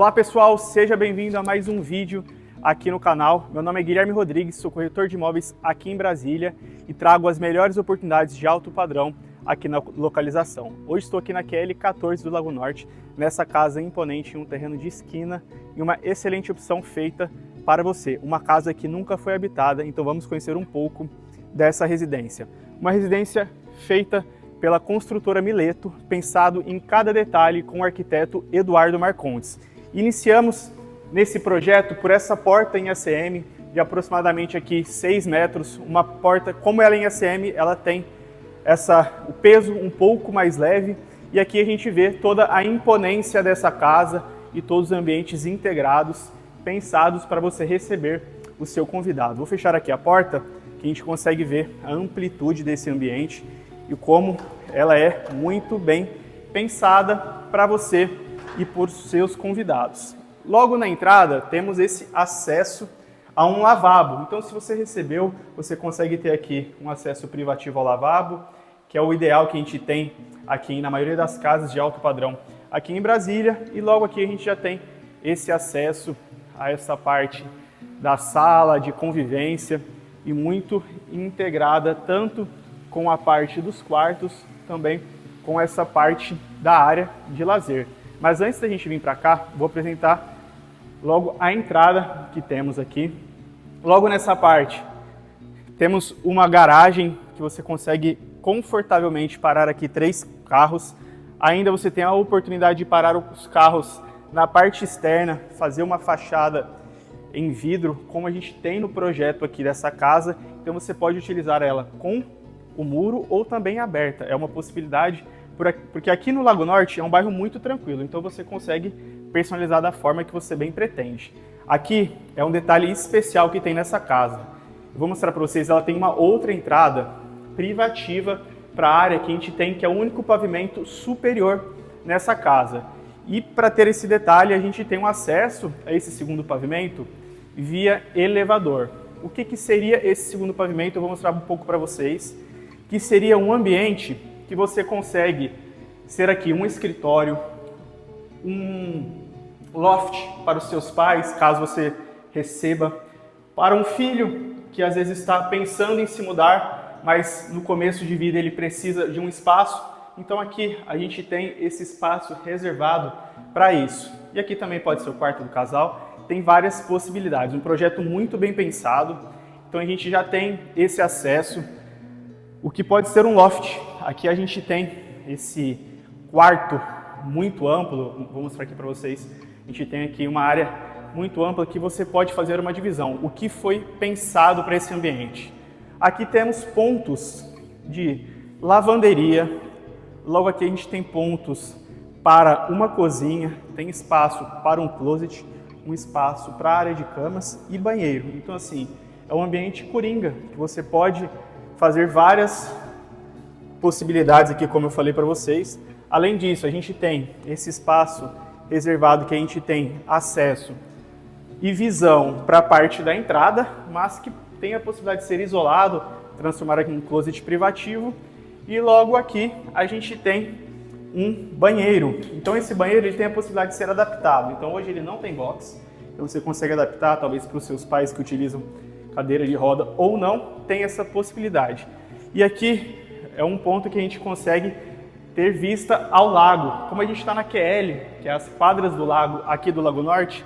Olá pessoal, seja bem-vindo a mais um vídeo aqui no canal. Meu nome é Guilherme Rodrigues, sou corretor de imóveis aqui em Brasília e trago as melhores oportunidades de alto padrão aqui na localização. Hoje estou aqui na QL 14 do Lago Norte, nessa casa imponente em um terreno de esquina e uma excelente opção feita para você. Uma casa que nunca foi habitada, então vamos conhecer um pouco dessa residência. Uma residência feita pela construtora Mileto, pensado em cada detalhe com o arquiteto Eduardo Marcondes. Iniciamos nesse projeto por essa porta em ACM de aproximadamente aqui 6 metros, uma porta, como ela é em ACM, ela tem o peso um pouco mais leve, e aqui a gente vê toda a imponência dessa casa e todos os ambientes integrados, pensados para você receber o seu convidado. Vou fechar aqui a porta, que a gente consegue ver a amplitude desse ambiente e como ela é muito bem pensada para você e por seus convidados. Logo na entrada temos esse acesso a um lavabo. Então, se você recebeu, você consegue ter aqui um acesso privativo ao lavabo, que é o ideal que a gente tem aqui na maioria das casas de alto padrão aqui em Brasília. E logo aqui a gente já tem esse acesso a essa parte da sala de convivência e muito integrada tanto com a parte dos quartos, também com essa parte da área de lazer. Mas antes da gente vir para cá, vou apresentar logo a entrada que temos aqui. Logo nessa parte, temos uma garagem que você consegue confortavelmente parar aqui 3 carros. Ainda você tem a oportunidade de parar os carros na parte externa, fazer uma fachada em vidro, como a gente tem no projeto aqui dessa casa. Então você pode utilizar ela com o muro ou também aberta. É uma possibilidade, porque aqui no Lago Norte é um bairro muito tranquilo, então você consegue personalizar da forma que você bem pretende. Aqui é um detalhe especial que tem nessa casa. Eu vou mostrar para vocês, ela tem uma outra entrada privativa para a área que a gente tem, que é o único pavimento superior nessa casa. E para ter esse detalhe, a gente tem um acesso a esse segundo pavimento via elevador. O que seria esse segundo pavimento? Eu vou mostrar um pouco para vocês, que seria um ambiente que você consegue ser aqui um escritório, um loft para os seus pais, caso você receba, para um filho que às vezes está pensando em se mudar, mas no começo de vida ele precisa de um espaço. Então aqui a gente tem esse espaço reservado para isso. E aqui também pode ser o quarto do casal, tem várias possibilidades, um projeto muito bem pensado. Então a gente já tem esse acesso, o que pode ser um loft. Aqui a gente tem esse quarto muito amplo, vou mostrar aqui para vocês. A gente tem aqui uma área muito ampla que você pode fazer uma divisão, o que foi pensado para esse ambiente. Aqui temos pontos de lavanderia, logo aqui a gente tem pontos para uma cozinha, tem espaço para um closet, um espaço para a área de camas e banheiro. Então assim, é um ambiente coringa, que você pode fazer várias possibilidades aqui, como eu falei para vocês. Além disso, a gente tem esse espaço reservado que a gente tem acesso e visão para a parte da entrada, mas que tem a possibilidade de ser isolado, transformar aqui em um closet privativo. E logo aqui a gente tem um banheiro. Então esse banheiro ele tem a possibilidade de ser adaptado. Então hoje ele não tem box, então você consegue adaptar talvez para os seus pais que utilizam cadeira de roda ou não, tem essa possibilidade. E aqui é um ponto que a gente consegue ter vista ao lago. Como a gente está na QL, que é as quadras do lago aqui do Lago Norte,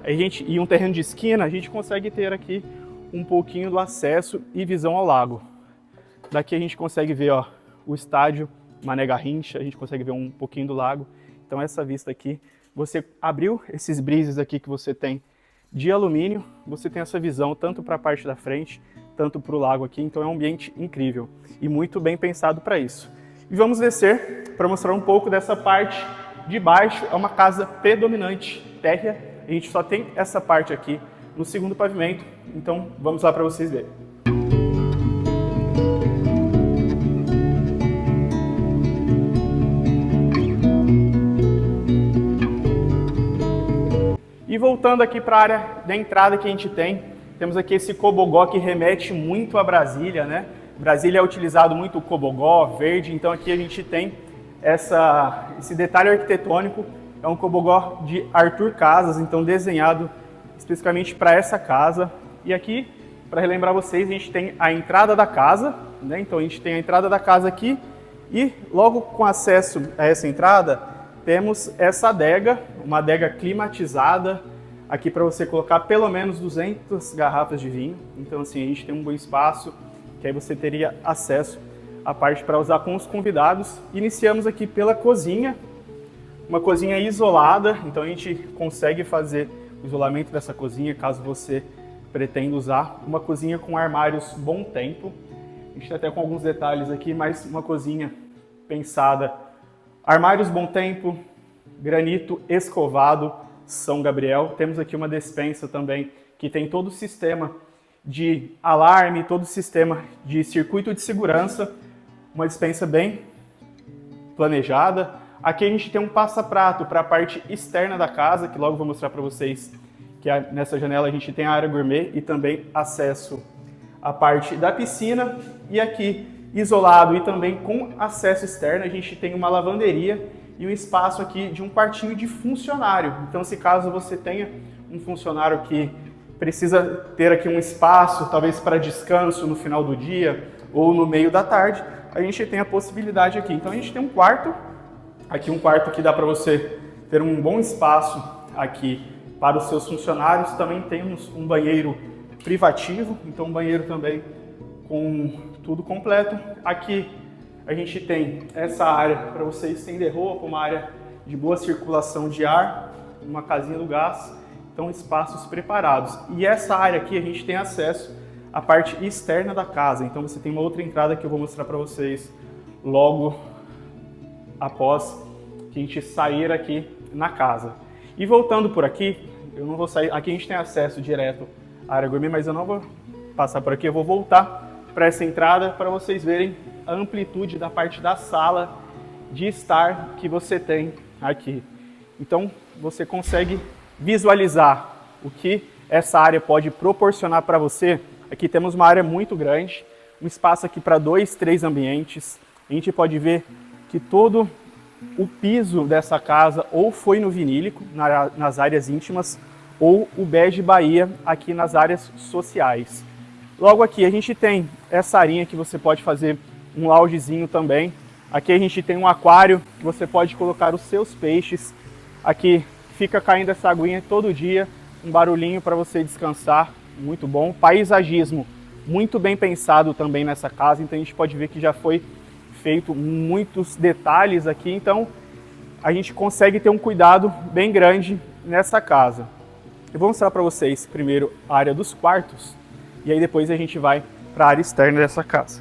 e um terreno de esquina, a gente consegue ter aqui um pouquinho do acesso e visão ao lago. Daqui a gente consegue ver o estádio Mané Garrincha, a gente consegue ver um pouquinho do lago. Então essa vista aqui, você abriu esses brises aqui que você tem de alumínio, você tem essa visão tanto para a parte da frente, tanto para o lago aqui. Então é um ambiente incrível e muito bem pensado para isso. E vamos descer para mostrar um pouco dessa parte de baixo. É uma casa predominante térrea, a gente só tem essa parte aqui no segundo pavimento, então vamos lá para vocês verem. E voltando aqui para a área da entrada que a gente tem, temos aqui esse cobogó que remete muito a Brasília, né? Brasília é utilizado muito o cobogó, verde, então aqui a gente tem esse detalhe arquitetônico é um cobogó de Arthur Casas, então desenhado especificamente para essa casa. E aqui, para relembrar vocês, a gente tem a entrada da casa, né? Então a gente tem a entrada da casa aqui e logo com acesso a essa entrada, temos essa adega, uma adega climatizada, aqui para você colocar pelo menos 200 garrafas de vinho. Então assim, a gente tem um bom espaço, que aí você teria acesso à parte para usar com os convidados. Iniciamos aqui pela cozinha, uma cozinha isolada, então a gente consegue fazer o isolamento dessa cozinha, caso você pretenda usar. Uma cozinha com armários bom tempo, a gente está até com alguns detalhes aqui, mas uma cozinha pensada. Armários bom tempo, granito escovado, São Gabriel. Temos aqui uma despensa também que tem todo o sistema de alarme, todo o sistema de circuito de segurança. Uma despensa bem planejada. Aqui a gente tem um passa-prato para a parte externa da casa, que logo vou mostrar para vocês que nessa janela a gente tem a área gourmet e também acesso à parte da piscina. E aqui, isolado e também com acesso externo, a gente tem uma lavanderia e um espaço aqui de um quartinho de funcionário. Então, se caso você tenha um funcionário que precisa ter aqui um espaço, talvez para descanso no final do dia ou no meio da tarde, a gente tem a possibilidade aqui. Então, a gente tem um quarto, aqui um quarto que dá para você ter um bom espaço aqui para os seus funcionários. Também temos um banheiro privativo, então um banheiro também com tudo completo. Aqui a gente tem essa área para você estender roupa, uma área de boa circulação de ar, uma casinha do gás, então espaços preparados. E essa área aqui a gente tem acesso à parte externa da casa, então você tem uma outra entrada que eu vou mostrar para vocês logo após que a gente sair aqui na casa. E voltando por aqui, eu não vou sair, aqui a gente tem acesso direto à área gourmet, mas eu não vou passar por aqui, eu vou voltar para essa entrada para vocês verem a amplitude da parte da sala de estar que você tem aqui. Então você consegue visualizar o que essa área pode proporcionar para você. Aqui temos uma área muito grande, um espaço aqui para 2, 3 ambientes. A gente pode ver que todo o piso dessa casa ou foi no vinílico, nas áreas íntimas, ou o bege Bahia aqui nas áreas sociais. Logo aqui a gente tem essa arinha que você pode fazer um loungezinho também. Aqui a gente tem um aquário que você pode colocar os seus peixes. Aqui fica caindo essa aguinha todo dia, um barulhinho para você descansar, muito bom. Paisagismo muito bem pensado também nessa casa, então a gente pode ver que já foi feito muitos detalhes aqui, então a gente consegue ter um cuidado bem grande nessa casa. Eu vou mostrar para vocês primeiro a área dos quartos e aí depois a gente vai para a área externa dessa casa.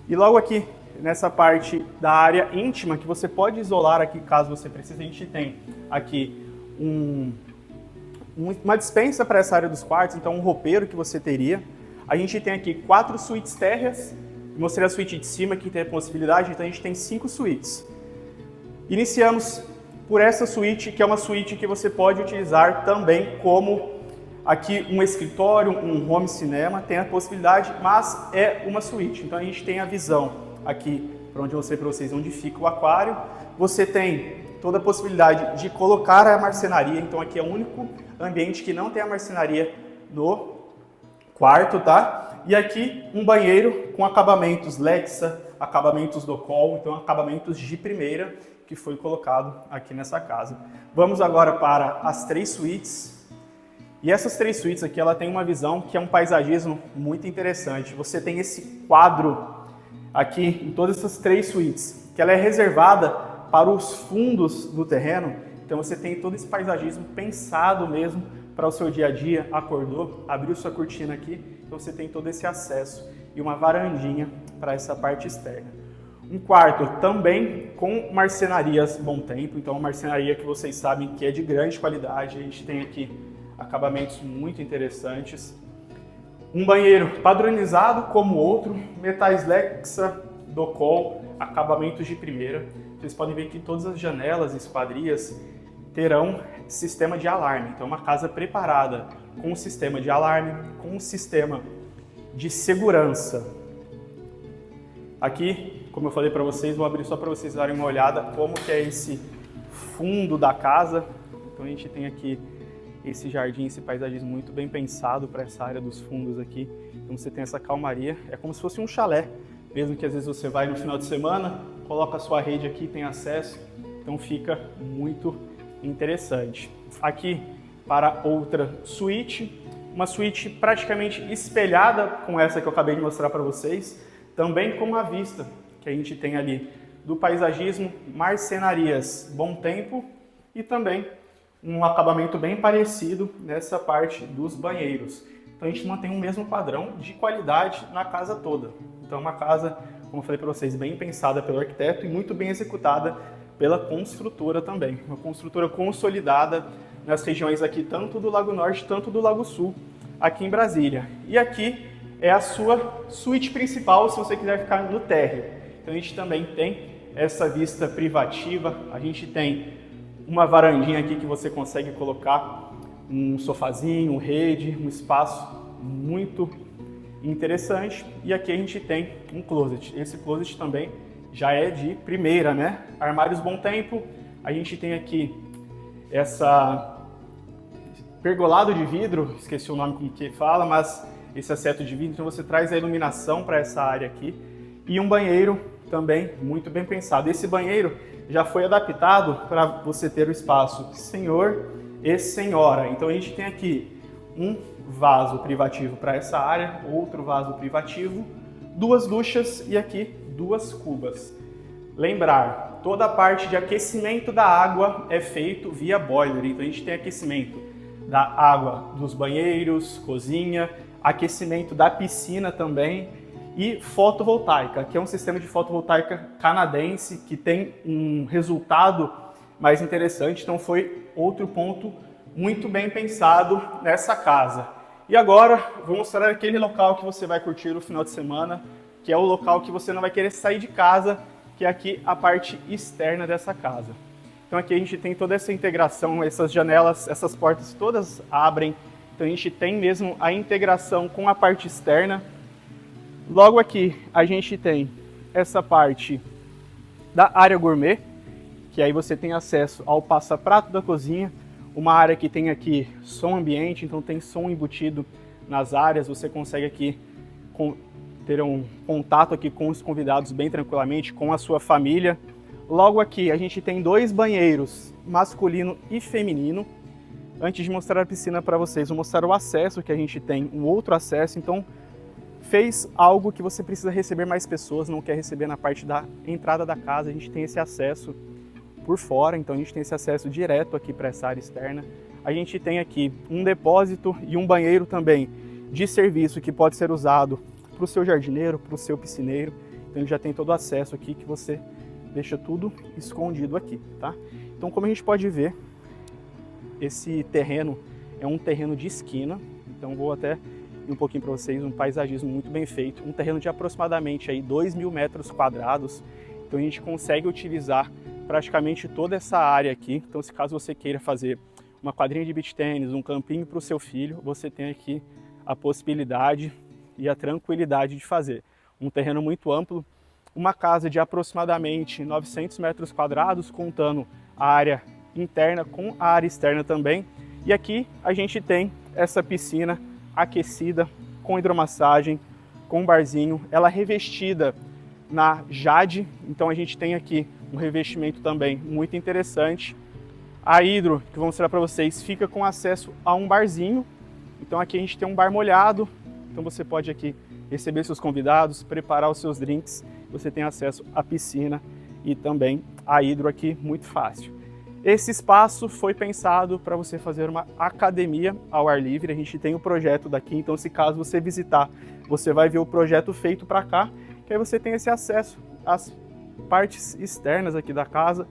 E logo aqui nessa parte da área íntima, que você pode isolar aqui caso você precise, a gente tem aqui uma despensa para essa área dos quartos, então um roupeiro que você teria. A gente tem aqui 4 suítes térreas. Mostrei a suíte de cima que tem a possibilidade, então a gente tem 5 suítes. Iniciamos por essa suíte, que é uma suíte que você pode utilizar também como aqui um escritório, um home cinema, tem a possibilidade, mas é uma suíte. Então a gente tem a visão aqui, para onde eu mostrei para vocês, onde fica o aquário. Você tem toda a possibilidade de colocar a marcenaria, então aqui é o único ambiente que não tem a marcenaria no quarto, tá? E aqui um banheiro com acabamentos Lexa, acabamentos Docol, então acabamentos de primeira que foi colocado aqui nessa casa. Vamos agora para as 3 suítes. E essas 3 suítes aqui, ela tem uma visão que é um paisagismo muito interessante. Você tem esse quadro aqui em todas essas 3 suítes, que ela é reservada para os fundos do terreno. Então você tem todo esse paisagismo pensado mesmo para o seu dia a dia. Acordou, abriu sua cortina aqui, então você tem todo esse acesso e uma varandinha para essa parte externa. Um quarto também com marcenarias bom tempo, então uma marcenaria que vocês sabem que é de grande qualidade. A gente tem aqui acabamentos muito interessantes. Um banheiro padronizado como outro, metais Lexa, Docol, acabamentos de primeira. Vocês podem ver que todas as janelas e esquadrias terão sistema de alarme. Então, uma casa preparada com um sistema de alarme, com um sistema de segurança. Aqui, como eu falei para vocês, vou abrir só para vocês darem uma olhada como que é esse fundo da casa. Então a gente tem aqui esse jardim, esse paisagismo muito bem pensado para essa área dos fundos aqui. Então você tem essa calmaria, é como se fosse um chalé, mesmo que às vezes você vai no final de semana, coloca a sua rede aqui, tem acesso, então fica muito interessante. Aqui para outra suíte, uma suíte praticamente espelhada com essa que eu acabei de mostrar para vocês, também com a vista que a gente tem ali do paisagismo, marcenarias Bom Tempo e também um acabamento bem parecido nessa parte dos banheiros. Então a gente mantém o mesmo padrão de qualidade na casa toda. Então é uma casa, como eu falei para vocês, bem pensada pelo arquiteto e muito bem executada pela construtora também. Uma construtora consolidada nas regiões aqui, tanto do Lago Norte, tanto do Lago Sul, aqui em Brasília. E aqui é a sua suíte principal, se você quiser ficar no térreo. Então a gente também tem essa vista privativa, a gente tem uma varandinha aqui que você consegue colocar um sofazinho, rede, um espaço muito interessante. E aqui a gente tem um closet. Esse closet também já é de primeira, né? Armários Bom Tempo. A gente tem aqui essa pergolado de vidro, esqueci o nome como que fala, mas esse asseto de vidro, então você traz a iluminação para essa área aqui. E um banheiro também muito bem pensado. Esse banheiro já foi adaptado para você ter o espaço senhor e senhora. Então a gente tem aqui um vaso privativo para essa área, outro vaso privativo, duas duchas e aqui duas cubas. Lembrar, toda a parte de aquecimento da água é feito via boiler. Então a gente tem aquecimento da água dos banheiros, cozinha, aquecimento da piscina também e fotovoltaica, que é um sistema de fotovoltaica canadense que tem um resultado mais interessante. Então foi outro ponto muito bem pensado nessa casa. E agora vou mostrar aquele local que você vai curtir no final de semana, que é o local que você não vai querer sair de casa, que é aqui a parte externa dessa casa. Então aqui a gente tem toda essa integração, essas janelas, essas portas todas abrem, então a gente tem mesmo a integração com a parte externa. Logo aqui a gente tem essa parte da área gourmet, que aí você tem acesso ao passaprato da cozinha, uma área que tem aqui som ambiente, então tem som embutido nas áreas, você consegue aqui ter um contato aqui com os convidados bem tranquilamente, com a sua família. Logo aqui a gente tem dois banheiros, masculino e feminino. Antes de mostrar a piscina para vocês, vou mostrar o acesso que a gente tem, um outro acesso. Então fez algo que você precisa receber mais pessoas, não quer receber na parte da entrada da casa, a gente tem esse acesso por fora, então a gente tem esse acesso direto aqui para essa área externa. A gente tem aqui um depósito e um banheiro também de serviço que pode ser usado para o seu jardineiro, para o seu piscineiro. Então ele já tem todo o acesso aqui que você deixa tudo escondido aqui, tá? Então como a gente pode ver, esse terreno é um terreno de esquina, então vou até ir um pouquinho para vocês, um paisagismo muito bem feito, um terreno de aproximadamente aí 2.000 metros quadrados, então a gente consegue utilizar praticamente toda essa área aqui. Então se caso você queira fazer uma quadrinha de beach tênis, um campinho para o seu filho, você tem aqui a possibilidade e a tranquilidade de fazer. Um terreno muito amplo, uma casa de aproximadamente 900 metros quadrados, contando a área interna com a área externa também. E aqui a gente tem essa piscina aquecida, com hidromassagem, com barzinho, ela revestida na Jade, então a gente tem aqui um revestimento também muito interessante. A hidro, que eu vou mostrar para vocês, fica com acesso a um barzinho, então aqui a gente tem um bar molhado, então você pode aqui receber seus convidados, preparar os seus drinks, você tem acesso à piscina e também a hidro aqui muito fácil. Esse espaço foi pensado para você fazer uma academia ao ar livre. A gente tem o projeto daqui, então se caso você visitar, você vai ver o projeto feito para cá, que aí você tem esse acesso às partes externas aqui da casa.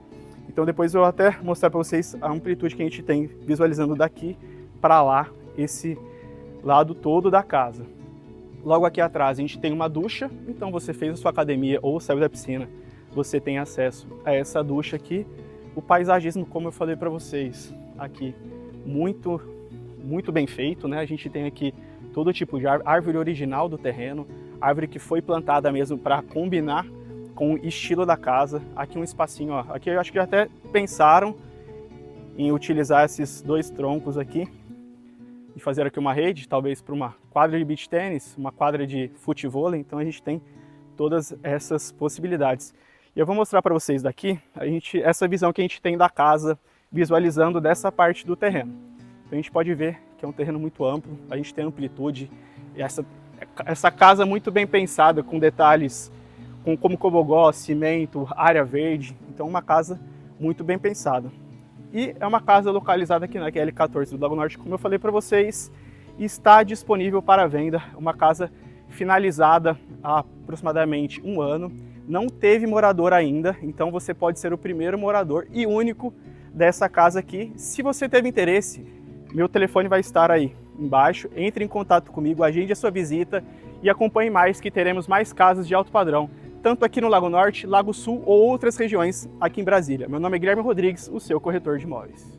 Então depois eu vou até mostrar para vocês a amplitude que a gente tem visualizando daqui para lá, esse lado todo da casa. Logo aqui atrás a gente tem uma ducha, então você fez a sua academia ou saiu da piscina, você tem acesso a essa ducha aqui. O paisagismo, como eu falei para vocês, aqui muito bem feito, né? A gente tem aqui todo tipo de árvore original do terreno, árvore que foi plantada mesmo para combinar com o estilo da casa. Aqui um espacinho, ó. Aqui eu acho que já até pensaram em utilizar esses 2 troncos aqui e fazer aqui uma rede, talvez para uma quadra de beach tênis, uma quadra de futevôlei. Então a gente tem todas essas possibilidades. E eu vou mostrar para vocês daqui essa visão que a gente tem da casa, visualizando dessa parte do terreno. Então a gente pode ver que é um terreno muito amplo, a gente tem amplitude, e essa casa muito bem pensada, com detalhes como cobogó, cimento, área verde. Então uma casa muito bem pensada. E é uma casa localizada aqui na QL14 do Lago Norte, como eu falei para vocês, está disponível para venda. Uma casa finalizada há aproximadamente 1 ano, não teve morador ainda, então você pode ser o primeiro morador e único dessa casa aqui. Se você teve interesse, meu telefone vai estar aí embaixo, entre em contato comigo, agende a sua visita e acompanhe mais, que teremos mais casas de alto padrão, tanto aqui no Lago Norte, Lago Sul ou outras regiões aqui em Brasília. Meu nome é Guilherme Rodrigues, o seu corretor de imóveis.